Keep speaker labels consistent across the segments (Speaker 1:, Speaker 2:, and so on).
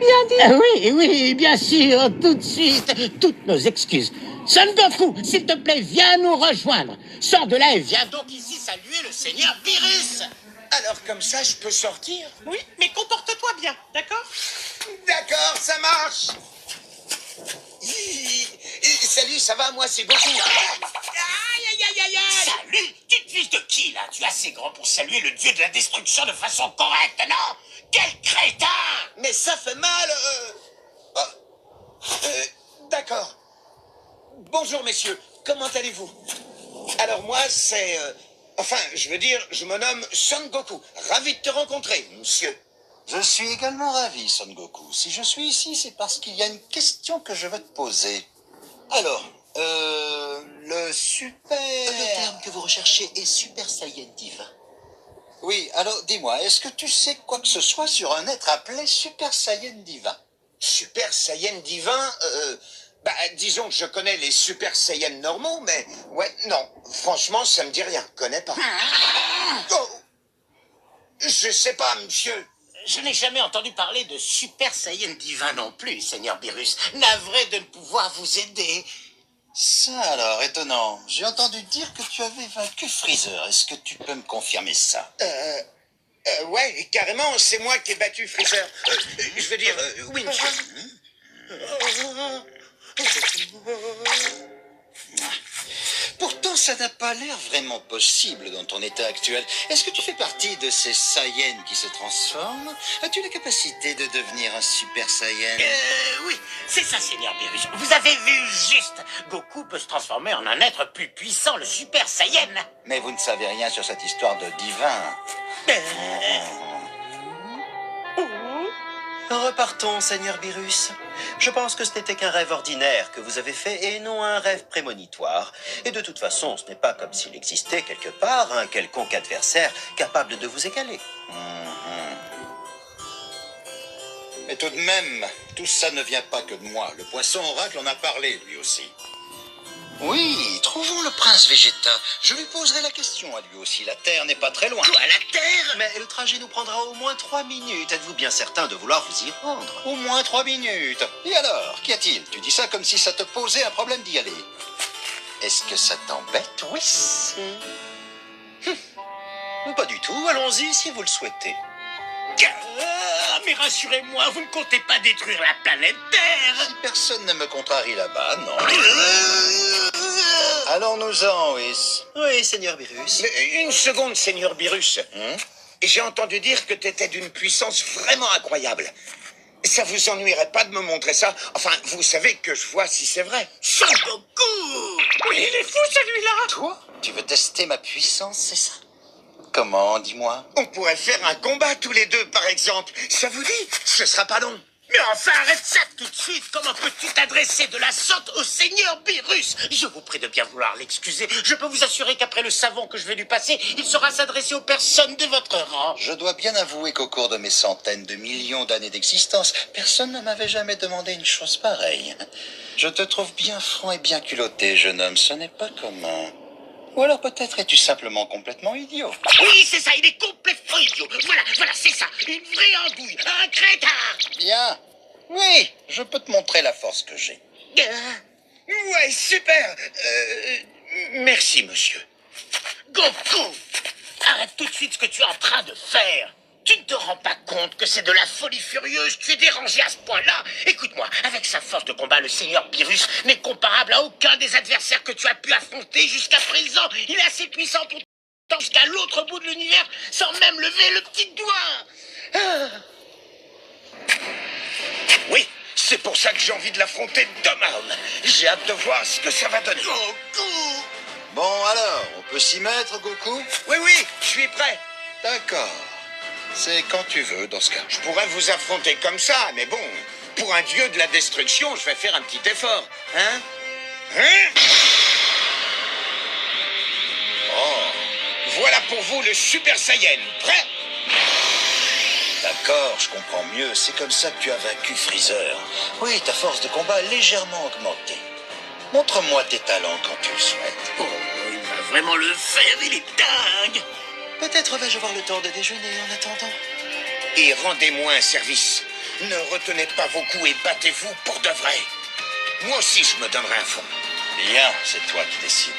Speaker 1: bien dit.
Speaker 2: Oui, oui, bien sûr, tout de suite. Toutes nos excuses. Son Goku, s'il te plaît, viens nous rejoindre. Sors de là et viens donc ici saluer le seigneur Beerus.
Speaker 3: Alors comme ça, je peux sortir?
Speaker 1: Oui, mais comporte-toi bien, d'accord?
Speaker 3: D'accord, ça marche. Salut, ça va? Moi, c'est Goku.
Speaker 2: Aïe, aïe, aïe, aïe. Salut. Tu te fiches de qui, là? Tu es assez grand pour saluer le dieu de la destruction de façon correcte, non? Quel crétin!
Speaker 3: Mais ça fait mal. D'accord. Bonjour, messieurs. Comment allez-vous? Alors moi, c'est... Enfin, je veux dire, je me nomme Son Goku. Ravi de te rencontrer, monsieur.
Speaker 4: Je suis également ravi, Son Goku. Si je suis ici, c'est parce qu'il y a une question que je veux te poser. Alors, le super...
Speaker 5: Le terme que vous recherchez est Super Saiyan Divin.
Speaker 4: Oui, alors dis-moi, est-ce que tu sais quoi que ce soit sur un être appelé Super Saiyan Divin?
Speaker 3: Super Saiyan divin disons que je connais les Super Saiyans normaux, mais... Ouais, non. Franchement, ça me dit rien. Connais pas. Oh, je sais pas, monsieur.
Speaker 2: Je n'ai jamais entendu parler de Super Saiyan divin non plus, seigneur Beerus. Navré de ne pouvoir vous aider.
Speaker 4: Ça alors, étonnant. J'ai entendu dire que tu avais vaincu Freezer. Est-ce que tu peux me confirmer ça?
Speaker 3: Ouais, carrément, c'est moi qui ai battu Freezer. Je veux dire, oui, monsieur.
Speaker 4: Pourtant, ça n'a pas l'air vraiment possible dans ton état actuel. Est-ce que tu fais partie de ces Saiyans qui se transforment? As-tu la capacité de devenir un Super Saiyan?
Speaker 2: Oui, c'est ça, seigneur Beerus. Vous avez vu juste. Goku peut se transformer en un être plus puissant, le Super Saiyan.
Speaker 4: Mais vous ne savez rien sur cette histoire de divin.
Speaker 5: Repartons, Seigneur Beerus. Je pense que ce n'était qu'un rêve ordinaire que vous avez fait et non un rêve prémonitoire. Et de toute façon, ce n'est pas comme s'il existait quelque part un quelconque adversaire capable de vous égaler.
Speaker 4: Mais tout de même, tout ça ne vient pas que de moi. Le poisson oracle en a parlé, lui aussi. Oui, trouvons le prince Vegeta. Je lui poserai la question à lui aussi. La Terre n'est pas très loin.
Speaker 2: Quoi, la Terre?
Speaker 5: Mais le trajet nous prendra au moins 3 minutes. Êtes-vous bien certain de vouloir vous y rendre?
Speaker 4: Au moins 3 minutes. Et alors, qu'y a-t-il? Tu dis ça comme si ça te posait un problème d'y aller. Est-ce que ça t'embête, Whis?
Speaker 5: Pas du tout. Allons-y si vous le souhaitez.
Speaker 2: Mais rassurez-moi, vous ne comptez pas détruire la planète Terre.
Speaker 4: Si personne ne me contrarie là-bas, non. Allons-nous-en, Whis.
Speaker 5: Oui, Seigneur Beerus.
Speaker 3: Mais une seconde, seigneur Beerus. J'ai entendu dire que t'étais d'une puissance vraiment incroyable. Ça vous ennuierait pas de me montrer ça? Enfin, vous savez que je vois si c'est vrai.
Speaker 2: Son Goku!
Speaker 1: Oui, il est fou celui-là.
Speaker 4: Toi, tu veux tester ma puissance, c'est ça? Comment, dis-moi?
Speaker 3: On pourrait faire un combat tous les deux, par exemple. Ça vous dit? Ce sera pas long.
Speaker 2: Mais enfin, arrête ça tout de suite. Comment peux-tu t'adresser de la sorte au seigneur Beerus? Je vous prie de bien vouloir l'excuser. Je peux vous assurer qu'après le savon que je vais lui passer, il saura s'adresser aux personnes de votre rang.
Speaker 4: Je dois bien avouer qu'au cours de mes centaines de millions d'années d'existence, personne ne m'avait jamais demandé une chose pareille. Je te trouve bien franc et bien culotté, jeune homme. Ce n'est pas commun. Ou alors peut-être es-tu simplement complètement idiot.
Speaker 2: Oui, c'est ça, il est complètement idiot. Voilà, c'est ça. Une vraie andouille, un crétin.
Speaker 4: Bien. Oui, je peux te montrer la force que j'ai.
Speaker 3: Ouais, super. Merci, monsieur.
Speaker 2: Goku, arrête tout de suite ce que tu es en train de faire. Tu ne te rends pas compte que c'est de la folie furieuse? Tu es dérangé à ce point-là? Écoute-moi, avec sa force de combat, le seigneur Beerus n'est comparable à aucun des adversaires que tu as pu affronter jusqu'à présent. Il est assez puissant pour t'emporter jusqu'à l'autre bout de l'univers sans même lever le petit doigt.
Speaker 3: Oui, c'est pour ça que j'ai envie de l'affronter d'homme à homme. J'ai hâte de voir ce que ça va donner.
Speaker 2: Goku!
Speaker 4: Bon alors, on peut s'y mettre, Goku?
Speaker 3: Oui, je suis prêt.
Speaker 4: D'accord. C'est quand tu veux, dans ce cas.
Speaker 3: Je pourrais vous affronter comme ça, mais bon, pour un dieu de la destruction, je vais faire un petit effort. Hein? Oh, voilà pour vous le Super Saiyan. Prêt?
Speaker 4: D'accord, je comprends mieux. C'est comme ça que tu as vaincu Freezer. Oui, ta force de combat a légèrement augmenté. Montre-moi tes talents quand tu le souhaites.
Speaker 2: Oh, il va vraiment le faire, il est dingue.
Speaker 5: Peut-être vais-je avoir le temps de déjeuner en attendant.
Speaker 3: Et rendez-moi un service. Ne retenez pas vos coups et battez-vous pour de vrai. Moi aussi, je me donnerai à fond.
Speaker 4: Bien, c'est toi qui décides.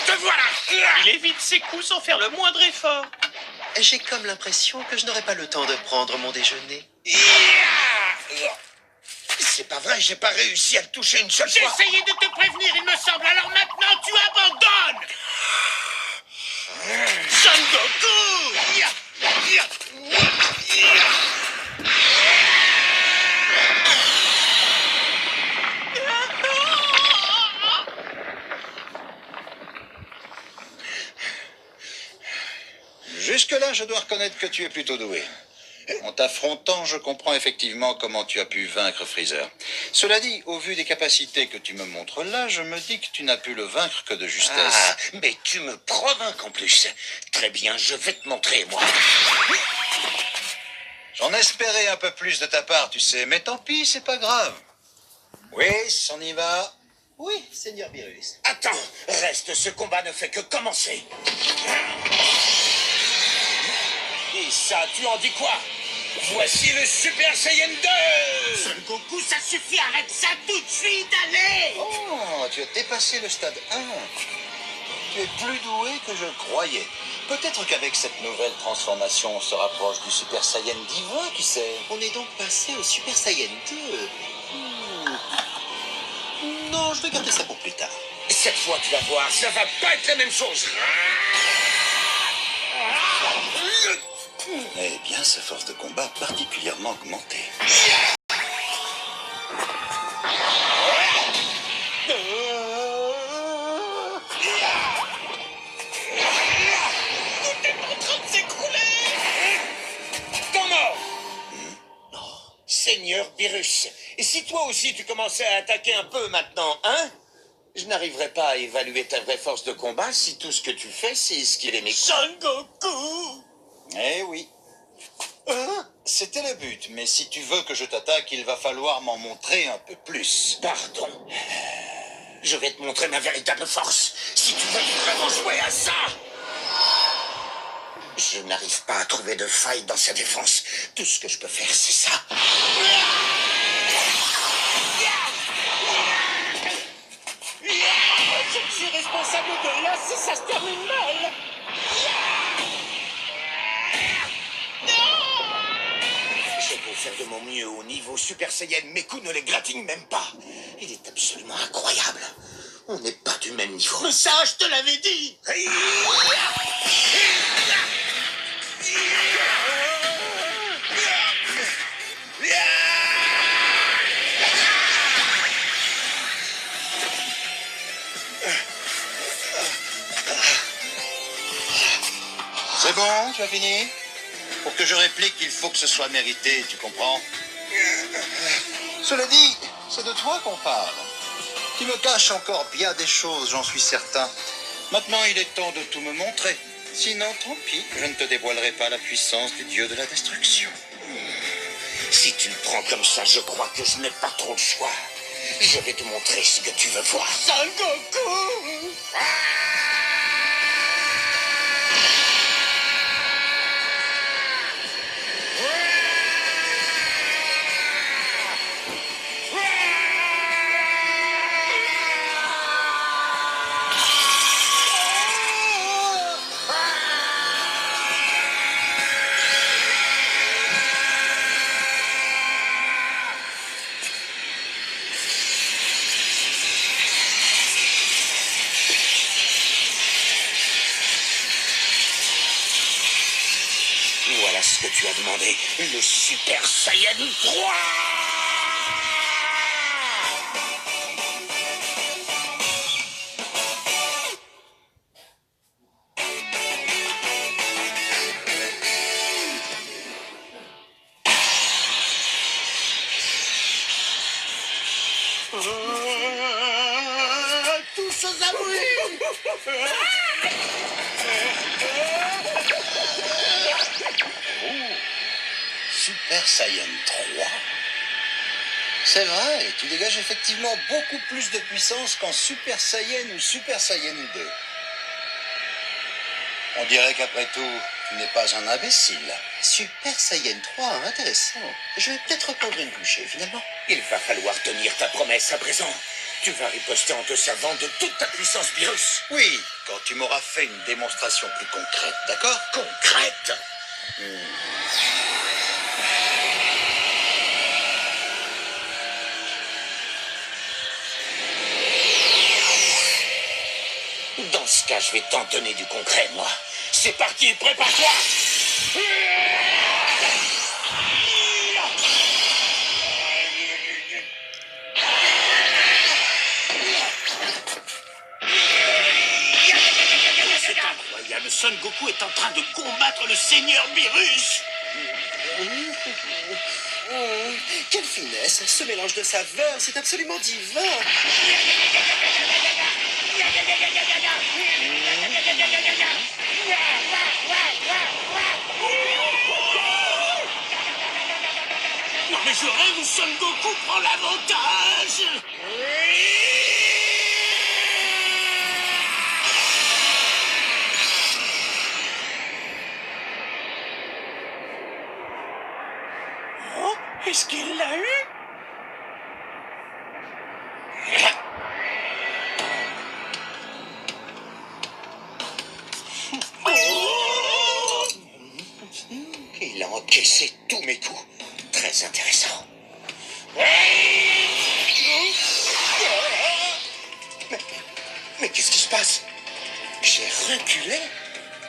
Speaker 3: Te voilà.
Speaker 1: Il évite ses coups sans faire le moindre effort.
Speaker 5: J'ai comme l'impression que je n'aurai pas le temps de prendre mon déjeuner.
Speaker 3: C'est pas vrai, j'ai pas réussi à le toucher une seule
Speaker 2: J'ai
Speaker 3: fois.
Speaker 2: essayé de te prévenir, il me semble. Alors maintenant, tu abandonnes. Son Goku!
Speaker 4: Jusque-là, je dois reconnaître que tu es plutôt doué. En t'affrontant, je comprends effectivement comment tu as pu vaincre Freezer. Cela dit, au vu des capacités que tu me montres là, je me dis que tu n'as pu le vaincre que de justesse.
Speaker 3: Ah, mais tu me provoques en plus. Très bien, je vais te montrer, moi.
Speaker 4: J'en espérais un peu plus de ta part, tu sais, mais tant pis, c'est pas grave. Oui, on y va.
Speaker 5: Oui, Seigneur Beerus.
Speaker 3: Attends, reste, ce combat ne fait que commencer. Et ça, tu en dis quoi? Voici le Super Saiyan 2!
Speaker 2: Son Goku, ça suffit, arrête ça tout de suite, allez!
Speaker 4: Oh, tu as dépassé le stade 1. Tu es plus doué que je croyais. Peut-être qu'avec cette nouvelle transformation, on se rapproche du Super Saiyan divin, qui sait.
Speaker 5: On est donc passé au Super Saiyan 2. Non, je vais garder ça pour plus tard.
Speaker 3: Cette fois, tu vas voir, ça va pas être la même chose.
Speaker 4: Eh bien, sa force de combat particulièrement augmentée.
Speaker 3: Ton mort! Seigneur Beerus, et si toi aussi tu commençais à attaquer un peu maintenant, hein? Je n'arriverai pas à évaluer ta vraie force de combat si tout ce que tu fais, c'est esquiver mes coups.
Speaker 1: Son Goku!
Speaker 4: Eh oui. C'était le but, mais si tu veux que je t'attaque, il va falloir m'en montrer un peu plus.
Speaker 3: Pardon. Je vais te montrer ma véritable force. Si tu veux vraiment jouer à ça. Je n'arrive pas à trouver de faille dans sa défense. Tout ce que je peux faire, c'est ça.
Speaker 2: Je suis responsable de là si ça se termine mal!
Speaker 3: Je vais faire de mon mieux au niveau Super Saiyan. Mes coups ne les gratignent même pas. Il est absolument incroyable. On n'est pas du même niveau.
Speaker 2: Mais ça, je te l'avais dit!
Speaker 4: C'est bon, tu as fini? Pour que je réplique, il faut que ce soit mérité, tu comprends? Cela dit, c'est de toi qu'on parle. Tu me caches encore bien des choses, j'en suis certain. Maintenant, il est temps de tout me montrer. Sinon, tant pis, je ne te dévoilerai pas la puissance du dieu de la destruction.
Speaker 3: Si tu le prends comme ça, je crois que je n'ai pas trop le choix. Je vais te montrer ce que tu veux voir.
Speaker 2: Son Goku!
Speaker 3: Voilà ce que tu as demandé. Le Super Saiyan 3!
Speaker 2: Tous aux abris!
Speaker 4: Super Saiyan 3? C'est vrai, tu dégages effectivement beaucoup plus de puissance qu'en Super Saiyan ou Super Saiyan 2. On dirait qu'après tout, tu n'es pas un imbécile.
Speaker 5: Super Saiyan 3, intéressant. Je vais peut-être reprendre une bouchée, finalement.
Speaker 2: Il va falloir tenir ta promesse à présent. Tu vas riposter en te servant de toute ta puissance, Beerus.
Speaker 4: Oui, quand tu m'auras fait une démonstration plus concrète, d'accord?
Speaker 2: Concrète. Dans ce cas, je vais t'en donner du concret, moi. C'est parti, prépare-toi. C'est incroyable, Son Goku est en train de combattre le Seigneur Beerus.
Speaker 5: Quelle finesse! Ce mélange de saveurs, c'est absolument divin!
Speaker 2: Non mais je rêve où Son Goku prend l'avantage. Oh, est-ce qu'il l'a eu? Il a encaissé tous mes coups. Très intéressant. Mais qu'est-ce qui se passe? J'ai reculé.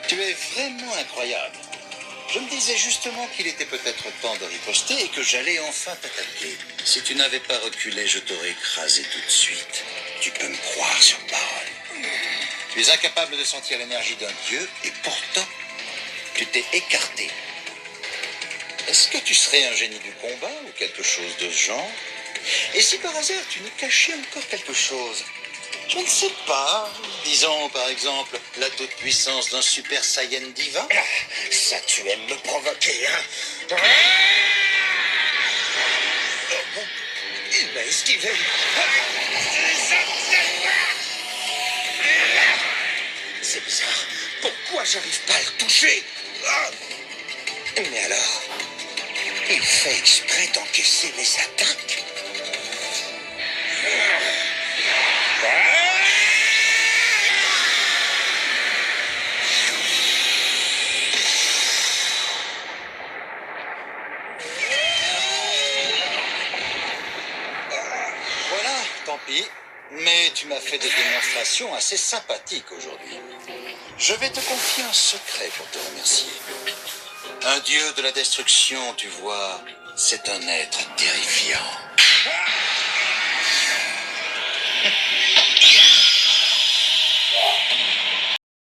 Speaker 4: Tu es vraiment incroyable. Je me disais justement qu'il était peut-être temps de riposter et que j'allais enfin t'attaquer. Si tu n'avais pas reculé, je t'aurais écrasé tout de suite. Tu peux me croire sur parole. Tu es incapable de sentir l'énergie d'un dieu et pourtant, tu t'es écarté. Est-ce que tu serais un génie du combat ou quelque chose de ce genre? Et si par hasard tu nous cachais encore quelque chose? Je ne sais pas. Disons par exemple la toute-puissance d'un Super Saiyan divin.
Speaker 2: Ça, tu aimes me provoquer, hein? Il m'a esquivé. C'est bizarre. Pourquoi j'arrive pas à le toucher? Mais alors, il fait exprès d'encaisser mes attaques.
Speaker 4: Voilà, tant pis. Mais tu m'as fait des démonstrations assez sympathiques aujourd'hui. Je vais te confier un secret pour te remercier. Un dieu de la destruction, tu vois, c'est un être terrifiant.